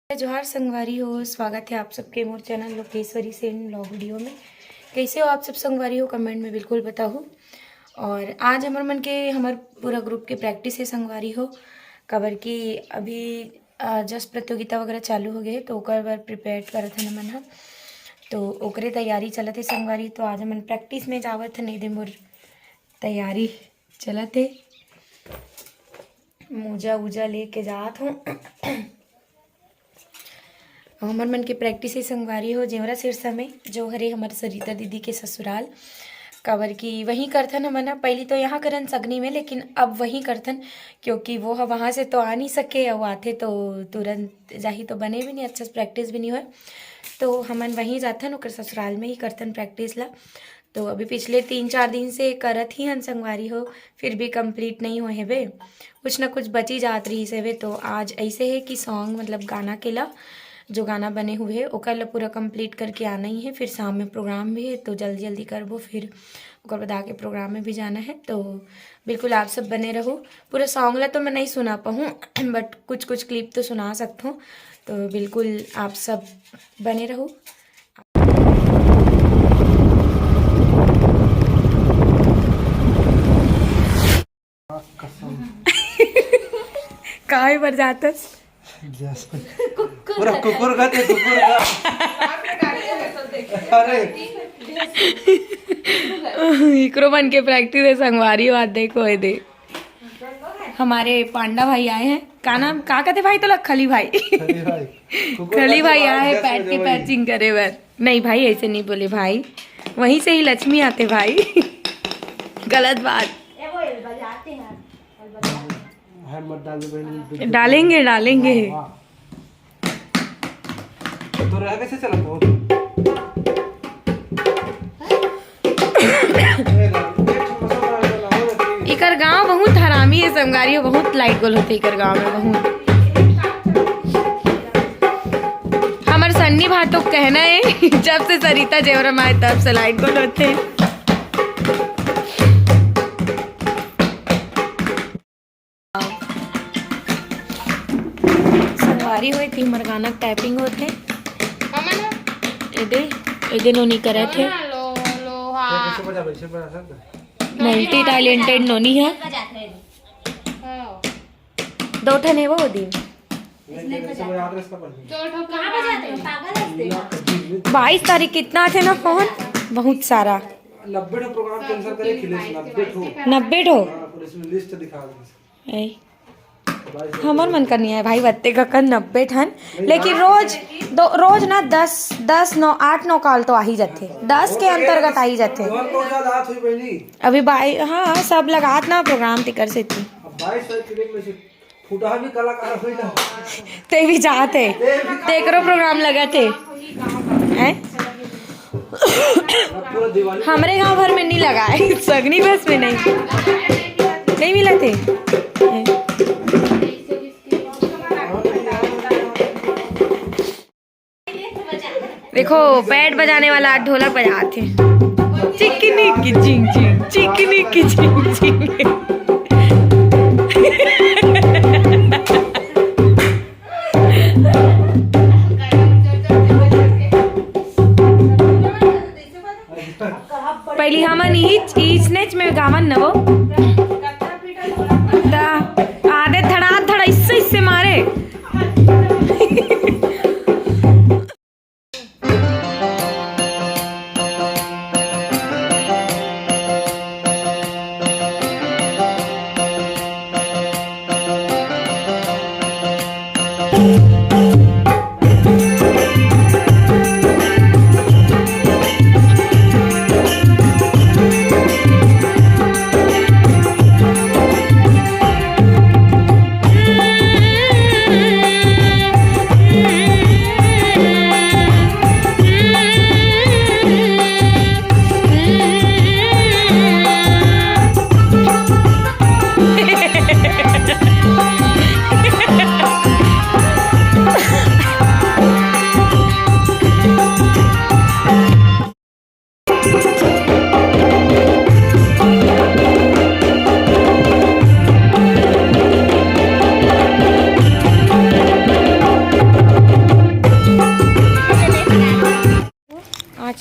जोहार संगवारी हो। स्वागत है आप सबके मोर channel Lokeshwari Sen blog video में। कैसे हो आप सब संगवारी हो, कमेंट में बिल्कुल बताओ। और आज हमार मन के हमार पूरा ग्रुप के प्रैक्टिस है संगवारी हो, कबर की अभी जस्ट प्रतियोगिता वगैरह चालू हो गए तो ओकर बार प्रिपेयर करत है मन, तो ओकरे तैयारी चलत है संगवारी। तो आज हमन प्रैक्टिस में जावत है, नहीं दे मोर तैयारी चलत है, मोजा वूजा लेके जात हूँ। हमर मन के प्रैक्टिस ही संगवारी हो जेवरा सिरसा में, जो हरे हमारे सरिता दीदी के ससुराल काबर की वहीं करथन हमन। पहली तो यहाँ करन सगनी में, लेकिन अब वहीं करथन क्योंकि वो वहाँ से तो आ नहीं सके, और आते तो तुरंत जाही तो बने भी नहीं, अच्छा से प्रैक्टिस भी नहीं हो, तो हमन वहीं जाथन ओकर ससुराल में ही करथन प्रैक्टिस ला। तो अभी पिछले 3-4 दिन से करत ही हन संगवारी हो, फिर भी कंप्लीट नहीं हो हेबे, कुछ ना कुछ बची जात रही से। तो आज ऐसे है कि सॉन्ग मतलब गाना के ला जो गाना बने हुए है ओकर ला पूरा कंप्लीट करके आना ही है। फिर शाम में प्रोग्राम भी है तो जल्दी जल्दी करबो, फिर ओकर बाद आके प्रोग्राम में भी जाना है। तो बिल्कुल आप सब बने रहो। पूरा सॉन्ग ला तो मैं नहीं सुना पाऊँ बट कुछ कुछ क्लिप तो सुना सकता हूँ, तो बिल्कुल आप सब बने रहो। काय बर जातस पूरा कुकुर का ते कुकुर का। अरे इकरो बन के प्रैक्टिस है संगवारी बात देखो ये दे। हमारे पांडा भाई आए हैं, का नाम का कहते भाई तो खली भाई खली भाई आए हैं पैट के पैचिंग करे बर। नहीं भाई ऐसे नहीं बोले भाई, वहीं से ही लक्ष्मी आते भाई गलत बात। डालेंगे डालेंगे। तो रह कैसे चला तो इकर गांव बहुत हरामी है संगवारी, बहुत लाइट गोल होते इकर गांव में बहुत। हमारे सन्नी भाटो कहना है जब से सरिता जेवरम आए तब से लाइट गोल होते हैं। संगवारी हुई थी हमारे गाना टाइपिंग होते एदे नोनी करे थे। मल्टी टैलेंटेड नोनी है, दो ठन है वो दिन 22 तारीख कितना थे ना फोन, बहुत सारा 90 प्रोग्राम कैंसिल करे खिले 90 ठो लिस्ट दिखा दे। हमर मन करनी है भाई बत्ते का कर 90 ठन, लेकिन रोज ना 8-9 कॉल तो आ ही जाते, 10 के अंतर्गत आ ही जाते। अभी भाई हाँ सब लगात ना प्रोग्राम तिकर से थी फुटा भी कलाकार होई ना ते भी चाहते तेकरो प्रोग्राम लगा थे हैं। हमारे गांव भर में नहीं लगा है, सगनी बस में नहीं मिला थे। देखो पैड बजाने वाला ढोलक बजाते चिकनी की चिंग चिंग चिकनी की चिंग चिंग। पहली हमन ईच नेच में गावन नवो आधे धड़ा इससे मारे।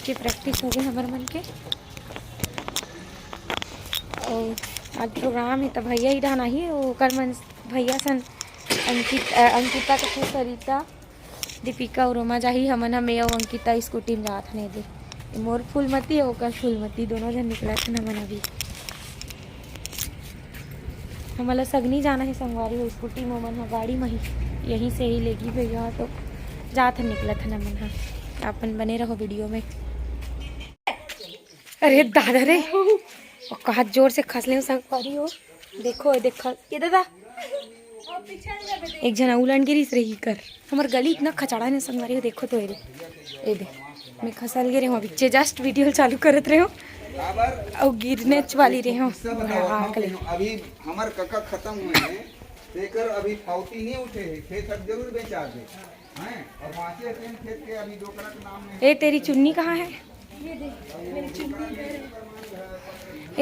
के प्रैक्टिस हो गए हमारे मन के। और आज प्रोग्राम है तो भैया ही डाना ही वो कर मन भैया सन अंकिता के थे सरिता दीपिका और रोमा जाही हमन हमें और अंकिता स्कूटी में जात नहीं दे मोर फूलमती और ओकर फूलमती दोनों जन निकला थे हमन अभी हमारा सगनी जाना है संगवारी हो स्कूटी में मन गाड़ी में ही यहीं से ही लेगी भैया तो जात निकला था हमन हाँ अपन बने रहो वीडियो में। अरे दादा रे और कहा जोर से खस ले संगवारी हो देखो देखो ये दादा एक जना उलट गिरी रही कर हमार गली इतना खचाड़ा ने संगवारी हो देखो तो ये दे मैं खसल गिरे हूँ पीछे जस्ट वीडियो चालू करत रहे हो और गिरने वाली रहे हो अभी हमार कका खत्म हुए हैं लेकर अभी फाउती नहीं उठे हैं खेत अब जरूर बेचा दे हैं और पांचे खेत के अभी 2 करोड़ के नाम में। ए तेरी चुन्नी कहाँ है ये दे मेरी चुन्नी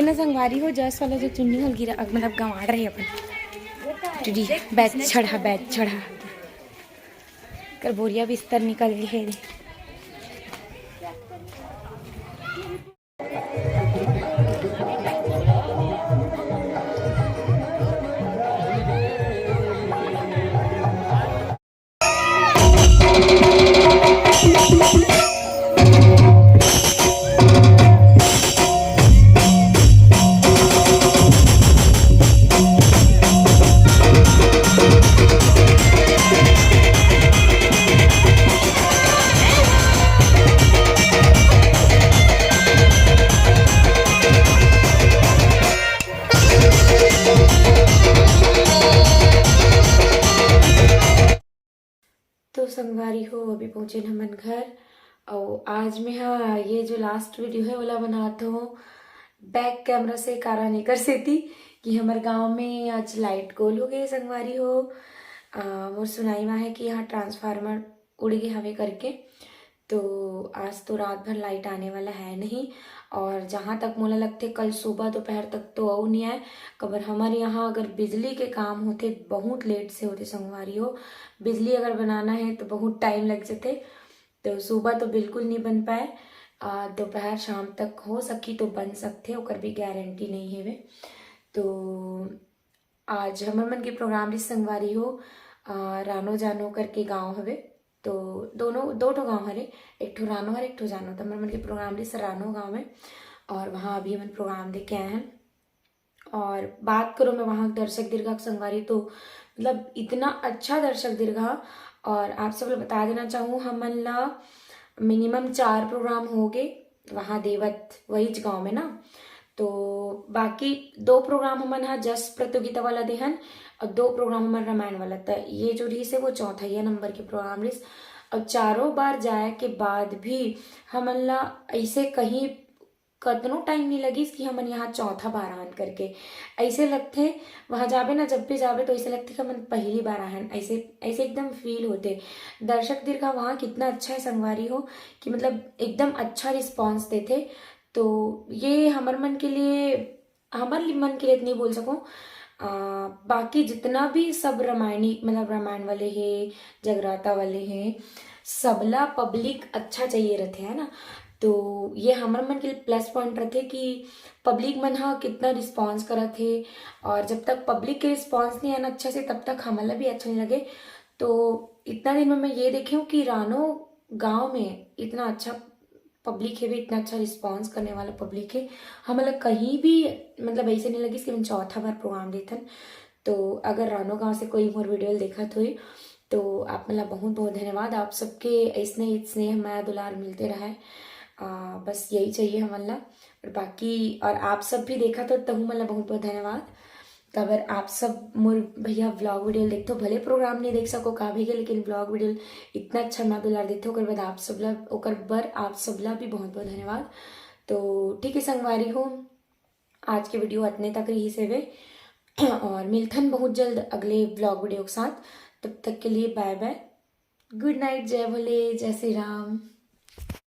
इन्हें संगवारी हो जस वाला जो चुन्नी हल गिरा मतलब गंवाड़ रहे अपन बैच चढ़ा कर बोरिया बिस्तर निकल गई है। तो संगवारी हो अभी पहुँचे हमन घर और आज मैं हाँ ये जो लास्ट वीडियो है वाला बनाता हूँ बैक कैमरा से कारा नहीं कर सकती कि हमारे गांव में आज लाइट गोल हो गए संगवारी हो और सुनाई में है कि यहाँ ट्रांसफार्मर उड़ गए हवे करके तो आज तो रात भर लाइट आने वाला है नहीं और जहाँ तक मोला लगते कल सुबह दोपहर तक तो और नहीं आए कबर हमारे यहाँ अगर बिजली के काम होते बहुत लेट से होते संगवारी हो बिजली अगर बनाना है तो बहुत टाइम लग जाते तो सुबह तो बिल्कुल नहीं बन पाए दोपहर शाम तक हो सकी तो बन सकते ओकर भी गारंटी नहीं है वे तो आज हमर मन के प्रोग्राम भी संगवारी हो रानो जानो करके गाँव हवे तो दोनों 2 ठो गाँव हरे एक ठो रानो हर एक ठो जानो तो मन के प्रोग्राम ली रानो गाँव में और वहाँ अभी हम प्रोग्राम देख के आए हैं। और बात करो मैं वहाँ दर्शक दीर्घा संगवारी तो मतलब इतना अच्छा दर्शक दीर्घा और आप सब बता देना चाहूँ हमन ला मिनिमम 4 प्रोग्राम हो गए वहाँ देवत वही गाँव में ना तो बाकी 2 प्रोग्राम हमन हा जस प्रतियोगिता वाला देहन और 2 प्रोग्राम हमन रामायण वाला था ये जो रही से वो 4था नंबर के प्रोग्राम रिस और चारों बार जाए के बाद भी हमन ला ऐसे कहीं कतनो टाइम नहीं लगी कि हमन यहाँ 4था बार आन करके ऐसे लगते वहाँ जाबे ना जब भी जाबे तो ऐसे लगते कि हमन पहली बार आन ऐसे ऐसे एकदम फील होते दर्शक दीर्घा वहाँ कितना अच्छा है संगवारी हो कि मतलब एकदम अच्छा रिस्पॉन्स देते तो ये हमारे मन के लिए नहीं बोल सकूं बाकी जितना भी सब रामायणी मतलब रामायण वाले हैं जगराता वाले हैं सबला पब्लिक अच्छा चाहिए रहते हैं ना तो ये हमारे मन के लिए प्लस पॉइंट रहते कि पब्लिक मन हाँ कितना रिस्पॉन्स करत है और जब तक पब्लिक के रिस्पॉन्स नहीं आना अच्छा से तब तक हमारा भी अच्छा नहीं लगे तो इतना दिन में मैं ये देखी हूँ कि रानो गाँव में इतना अच्छा पब्लिक है भी इतना अच्छा रिस्पॉन्स करने वाला पब्लिक है हमें कहीं भी मतलब ऐसे नहीं लगी कि मैं 4था बार प्रोग्राम देथन तो अगर रानो गांव से कोई मोर वीडियो देखा तो आप मतलब बहुत बहुत धन्यवाद आप सबके ऐसने स्नेह माया दुलार मिलते रहा है बस यही चाहिए हमारा और बाकी और आप सब भी देखा तो तहु मतलब बहुत बहुत धन्यवाद अगर आप सब मोर भैया व्लॉग वीडियो देखते हो भले प्रोग्राम नहीं देख सको का भी लेकिन व्लॉग वीडियो इतना अच्छा माया दुलार देखते हो बाद आप सबला ओकर बर आप सबला भी बहुत बहुत धन्यवाद तो ठीक है संगवारी हो आज के वीडियो इतने तक रही से वे और मिलथन बहुत जल्द अगले व्लॉग वीडियो के साथ तब तक के लिए बाय बाय गुड नाइट जय भोले जय श्री राम।